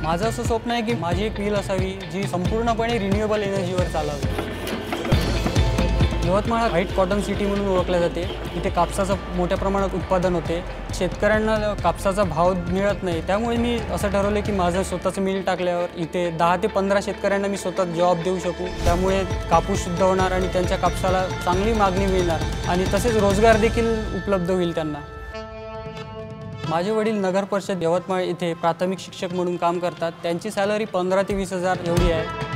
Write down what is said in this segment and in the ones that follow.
माझं असं स्वप्न आहे की माझी एक मिल असावी जी संपूर्णपणे रिन्युएबल एनर्जीवर चालावी। यवतमाळ व्हाईट कॉटन सिटी म्हणून ओळखले जाते। इथे कापसाचं मोठ्या प्रमाणात उत्पादन होते। शेतकऱ्यांना कापसाचा भाव मिळत नाही, त्यामुळे मी असं ठरवलं की माझं स्वतःचं मिल टाकल्यावर इथे 10 ते 15 शेतकऱ्यांना मी स्वतः जॉब देऊ शकू। त्यामुळे कापूस शुद्ध होणार आणि त्यांच्या कापसाला चांगली मागणी मिळणार आणि तसेच रोजगार देखील उपलब्ध होईल त्यांना। माझे वडील नगर परिषद यवतमाळ इथे प्राथमिक शिक्षक म्हणून काम करतात। त्यांची सॅलरी 15 ते 20 हजार एवढी आहे।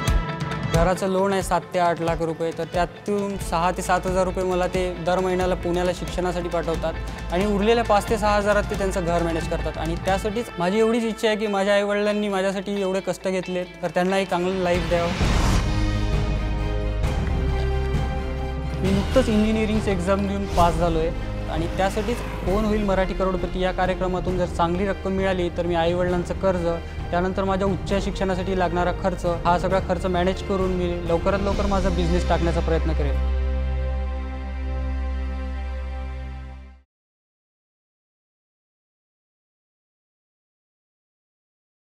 घराचं लोन आहे 7 ते 8 लाख रुपये, तर त्यातून 6 ते 7 हजार रुपये मला ते दर महिन्याला पुण्याला शिक्षणासाठी पाठवतात आणि उरलेल्या 5 ते 6 हजारात ते त्यांचं घर मॅनेज करतात। आणि त्यासाठीच माझी एवढीच इच्छा आहे की माझ्या आईवडिलांनी माझ्यासाठी एवढे कष्ट घेतलेत तर त्यांना एक चांगलं लाईफ द्यावं। मी नुकतंच इंजिनिअरिंगचं एक्झाम देऊन पास झालो आहे आणि त्यासाठीच कोण होईल मराठी करोडपती या कार्यक्रमातून जर चांगली रक्कम मिळाली तर मी आईवडिलांचं कर्ज, त्यानंतर माझ्या उच्च शिक्षणासाठी लागणारा खर्च, हा सगळा खर्च मॅनेज करून मी लवकरात लवकर माझा बिझनेस टाकण्याचा प्रयत्न करेन।